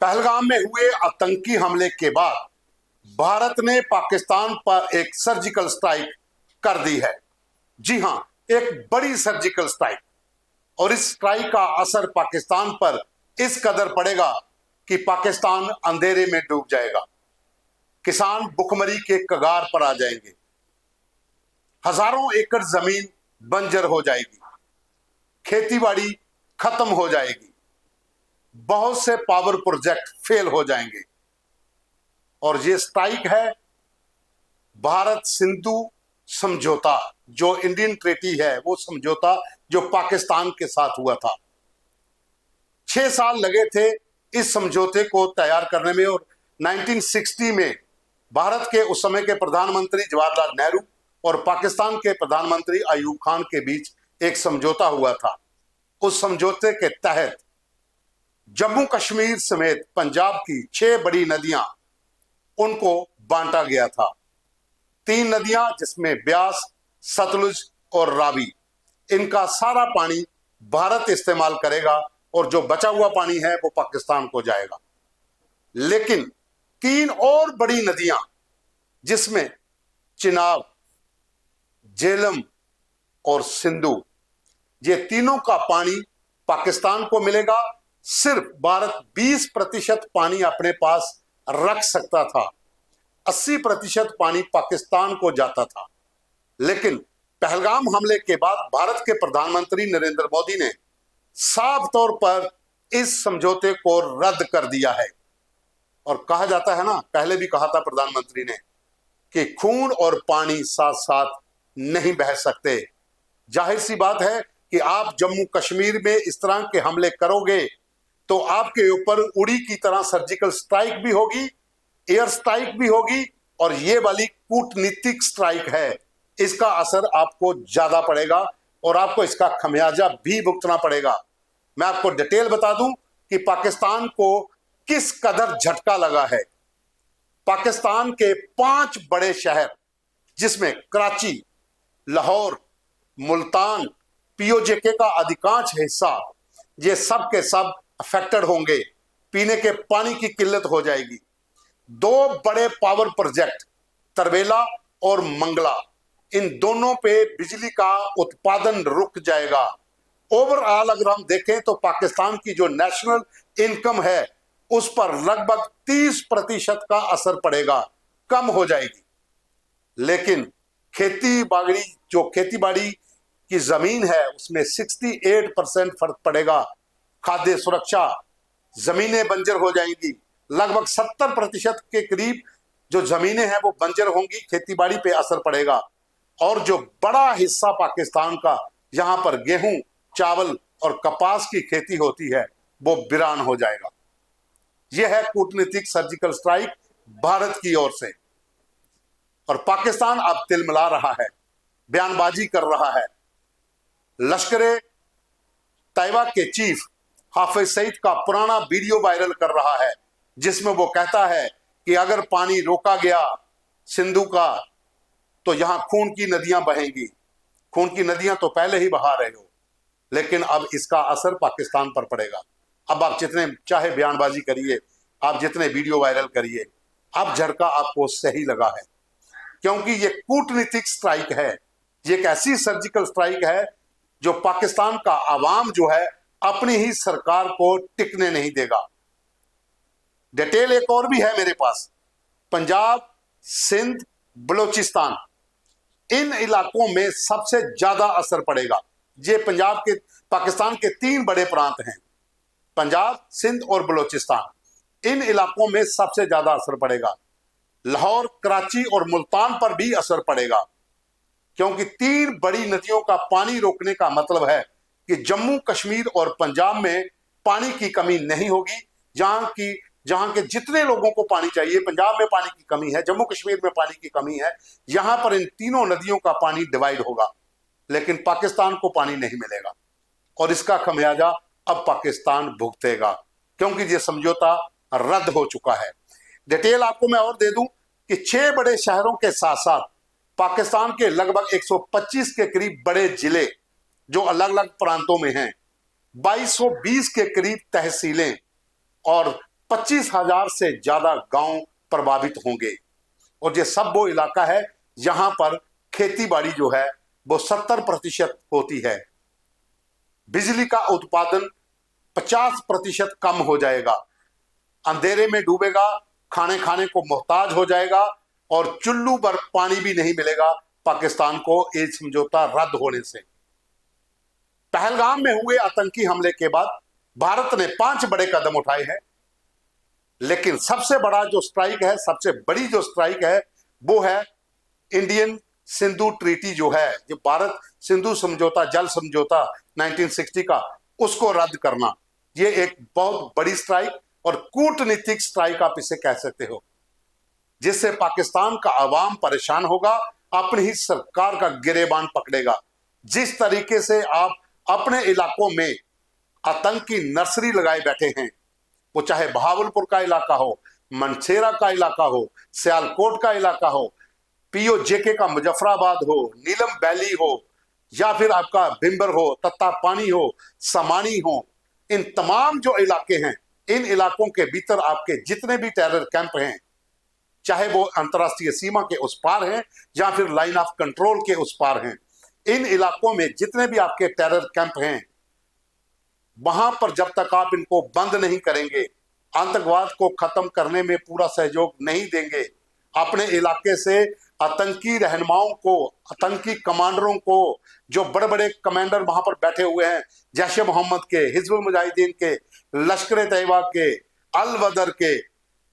पहलगाम में हुए आतंकी हमले के बाद भारत ने पाकिस्तान पर एक सर्जिकल स्ट्राइक कर दी है। जी हां, एक बड़ी सर्जिकल स्ट्राइक। और इस स्ट्राइक का असर पाकिस्तान पर इस कदर पड़ेगा कि पाकिस्तान अंधेरे में डूब जाएगा। किसान भुखमरी के कगार पर आ जाएंगे। हजारों एकड़ जमीन बंजर हो जाएगी। खेतीबाड़ी खत्म हो जाएगी। बहुत से पावर प्रोजेक्ट फेल हो जाएंगे। और ये स्ट्राइक है भारत सिंधु समझौता, जो इंडियन ट्रीटी है, वो समझौता जो पाकिस्तान के साथ हुआ था। 6 साल लगे थे इस समझौते को तैयार करने में। और 1960 में भारत के उस समय के प्रधानमंत्री जवाहरलाल नेहरू और पाकिस्तान के प्रधानमंत्री अयूब खान के बीच एक समझौता हुआ था। उस समझौते के तहत जम्मू कश्मीर समेत पंजाब की 6 बड़ी नदियां उनको बांटा गया था। 3 नदियां जिसमें ब्यास, सतलुज और रावी, इनका सारा पानी भारत इस्तेमाल करेगा और जो बचा हुआ पानी है वो पाकिस्तान को जाएगा। लेकिन 3 और बड़ी नदियां जिसमें चिनाब, झेलम और सिंधु, ये तीनों का पानी पाकिस्तान को मिलेगा। सिर्फ भारत 20% पानी अपने पास रख सकता था। 80% पानी पाकिस्तान को जाता था। लेकिन पहलगाम हमले के बाद भारत के प्रधानमंत्री नरेंद्र मोदी ने साफ तौर पर इस समझौते को रद्द कर दिया है। और कहा जाता है ना, पहले भी कहा था प्रधानमंत्री ने कि खून और पानी साथ साथ नहीं बह सकते। जाहिर सी बात है कि आप जम्मू कश्मीर में इस तरह के हमले करोगे तो आपके ऊपर उड़ी की तरह सर्जिकल स्ट्राइक भी होगी, एयर स्ट्राइक भी होगी, और ये वाली कूटनीतिक स्ट्राइक है। इसका असर आपको ज्यादा पड़ेगा और आपको इसका खमियाजा भी भुगतना पड़ेगा। मैं आपको डिटेल बता दूं कि पाकिस्तान को किस कदर झटका लगा है। पाकिस्तान के 5 बड़े शहर जिसमें कराची, लाहौर, मुल्तान, पीओजेके का अधिकांश हिस्सा, ये सब के सब अफेक्टेड होंगे। पीने के पानी की किल्लत हो जाएगी। 2 बड़े पावर प्रोजेक्ट तरबेला और मंगला, इन दोनों पे बिजली का उत्पादन रुक जाएगा। ओवरऑल अगर हम देखें तो पाकिस्तान की जो नेशनल इनकम है उस पर लगभग 30% का असर पड़ेगा, कम हो जाएगी। लेकिन खेती बाड़ी की जमीन है उसमें 68% फर्क पड़ेगा। खाद्य सुरक्षा, जमीनें बंजर हो जाएंगी। लगभग 70% के करीब जो जमीनें हैं वो बंजर होंगी। खेतीबाड़ी पे असर पड़ेगा। और जो बड़ा हिस्सा पाकिस्तान का, यहां पर गेहूं, चावल और कपास की खेती होती है, वो वीरान हो जाएगा। यह है कूटनीतिक सर्जिकल स्ट्राइक भारत की ओर से। और पाकिस्तान अब तिलमिला रहा है, बयानबाजी कर रहा है। लश्कर तैयबा के चीफ हाफिज सईद का पुराना वीडियो वायरल कर रहा है जिसमें वो कहता है कि अगर पानी रोका गया सिंधु का तो यहां खून की नदियां बहेंगी। खून की नदियां तो पहले ही बहा रहे हो, लेकिन अब इसका असर पाकिस्तान पर पड़ेगा। अब आप जितने चाहे बयानबाजी करिए, आप जितने वीडियो वायरल करिए, अब झटका आपको सही लगा है। क्योंकि ये कूटनीतिक स्ट्राइक है। ये एक ऐसी सर्जिकल स्ट्राइक है जो पाकिस्तान का आवाम जो है अपनी ही सरकार को टिकने नहीं देगा। डिटेल एक और भी है मेरे पास। पंजाब, सिंध, बलूचिस्तान, इन इलाकों में सबसे ज्यादा असर पड़ेगा। ये पाकिस्तान के 3 बड़े प्रांत हैं, पंजाब, सिंध और बलूचिस्तान। इन इलाकों में सबसे ज्यादा असर पड़ेगा। लाहौर, कराची और मुल्तान पर भी असर पड़ेगा। क्योंकि 3 बड़ी नदियों का पानी रोकने का मतलब है कि जम्मू कश्मीर और पंजाब में पानी की कमी नहीं होगी। जहां के जितने लोगों को पानी चाहिए, पंजाब में पानी की कमी है, जम्मू कश्मीर में पानी की कमी है, यहां पर इन तीनों नदियों का पानी डिवाइड होगा। लेकिन पाकिस्तान को पानी नहीं मिलेगा और इसका खमियाजा अब पाकिस्तान भुगतेगा, क्योंकि ये समझौता रद्द हो चुका है। डिटेल आपको मैं और दे दूं कि 6 बड़े शहरों के साथ साथ पाकिस्तान के लगभग 125 के करीब बड़े जिले जो अलग अलग प्रांतों में हैं, 2220 के करीब तहसीलें और 25,000 से ज्यादा गांव प्रभावित होंगे। और ये सब वो इलाका है जहां पर खेती बाड़ी जो है वो 70% होती है। बिजली का उत्पादन 50% कम हो जाएगा, अंधेरे में डूबेगा, खाने खाने को मोहताज हो जाएगा और चुल्लू पर पानी भी नहीं मिलेगा पाकिस्तान को ये समझौता रद्द होने से। पहलगाम में हुए आतंकी हमले के बाद भारत ने 5 बड़े कदम उठाए हैं, लेकिन सबसे बड़ा जो स्ट्राइक है, सबसे बड़ी जो स्ट्राइक है वो है इंडियन सिंधु ट्रीटी जो है, जो भारत सिंधु समझौता, जल समझौता 1960 का, उसको रद्द करना। ये एक बहुत बड़ी स्ट्राइक और कूटनीतिक स्ट्राइक आप इसे कह सकते हो, जिससे पाकिस्तान का अवाम परेशान होगा, अपनी ही सरकार का गिरेबान पकड़ेगा। जिस तरीके से आप अपने इलाकों में आतंकी नर्सरी लगाए बैठे हैं, वो चाहे बहावलपुर का इलाका हो, मनसेरा का इलाका हो, सियालकोट का इलाका हो, पीओजेके का मुजफ्फराबाद हो, नीलम वैली हो, या फिर आपका भिंबर हो, तत्ता पानी हो, समानी हो, इन तमाम जो इलाके हैं, इन इलाकों के भीतर आपके जितने भी टेरर कैंप हैं, चाहे वो अंतरराष्ट्रीय सीमा के उस पार हैं या फिर लाइन ऑफ कंट्रोल के उस पार हैं, इन इलाकों में जितने भी आपके टेरर कैंप हैं, वहां पर जब तक आप इनको बंद नहीं करेंगे, आतंकवाद को खत्म करने में पूरा सहयोग नहीं देंगे, अपने इलाके से आतंकी रहनुमाओं को, आतंकी कमांडरों को, जो बड़े बड़े कमांडर वहां पर बैठे हुए हैं, जैश-ए मोहम्मद के, हिजबुल मुजाहिदीन के, लश्कर तैयबा के, अल बदर के,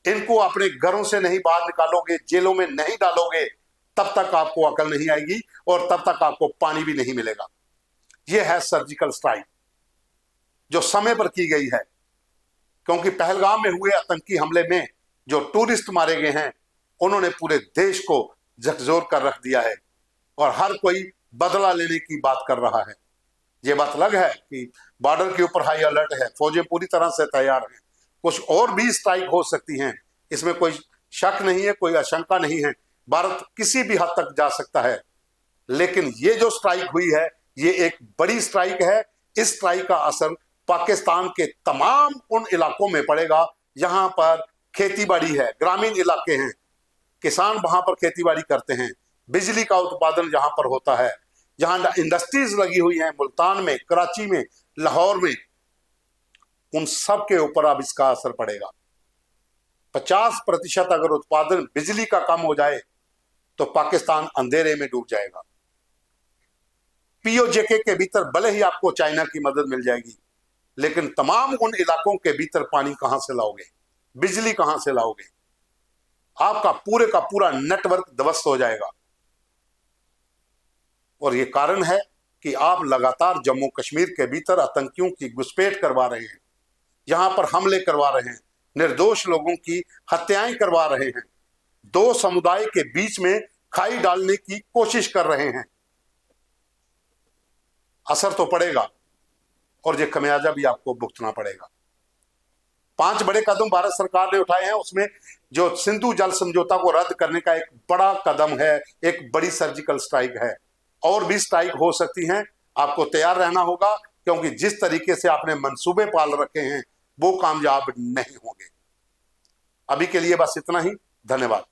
इनको अपने घरों से नहीं बाहर निकालोगे, जेलों में नहीं डालोगे, तब तक आपको अकल नहीं आएगी और तब तक आपको पानी भी नहीं मिलेगा। यह है सर्जिकल स्ट्राइक जो समय पर की गई है, क्योंकि पहलगाम में हुए आतंकी हमले में जो टूरिस्ट मारे गए हैं, उन्होंने पूरे देश को झकझोर कर रख दिया है और हर कोई बदला लेने की बात कर रहा है। ये बात अलग है कि बॉर्डर के ऊपर हाई अलर्ट है, फौजें पूरी तरह से तैयार हैं, कुछ और भी स्ट्राइक हो सकती हैं, इसमें कोई शक नहीं है, कोई आशंका नहीं है, भारत किसी भी हद तक जा सकता है। लेकिन ये जो स्ट्राइक हुई है, ये एक बड़ी स्ट्राइक है। इस स्ट्राइक का असर पाकिस्तान के तमाम उन इलाकों में पड़ेगा जहां पर खेतीबाड़ी है, ग्रामीण इलाके हैं, किसान वहां पर खेतीबाड़ी करते हैं, बिजली का उत्पादन जहां पर होता है, जहां इंडस्ट्रीज लगी हुई हैं, मुल्तान में, कराची में, लाहौर में, उन सब के ऊपर अब इसका असर पड़ेगा। 50% अगर उत्पादन बिजली का कम हो जाए तो पाकिस्तान अंधेरे में डूब जाएगा। पीओजेके के भीतर भले ही आपको चाइना की मदद मिल जाएगी, लेकिन तमाम उन इलाकों के भीतर पानी कहां से लाओगे, बिजली कहां से लाओगे? आपका पूरे का पूरा नेटवर्क ध्वस्त हो जाएगा। और यह कारण है कि आप लगातार जम्मू कश्मीर के भीतर आतंकियों की घुसपैठ करवा रहे हैं, यहां पर हमले करवा रहे हैं, निर्दोष लोगों की हत्याएं करवा रहे हैं, दो समुदाय के बीच में खाई डालने की कोशिश कर रहे हैं। असर तो पड़ेगा और यह खमियाजा भी आपको भुगतना पड़ेगा। 5 बड़े कदम भारत सरकार ने उठाए हैं, उसमें जो सिंधु जल समझौता को रद्द करने का एक बड़ा कदम है, एक बड़ी सर्जिकल स्ट्राइक है। और भी स्ट्राइक हो सकती हैं, आपको तैयार रहना होगा, क्योंकि जिस तरीके से आपने मंसूबे पाल रखे हैं वो कामयाब नहीं होंगे। अभी के लिए बस इतना ही, धन्यवाद।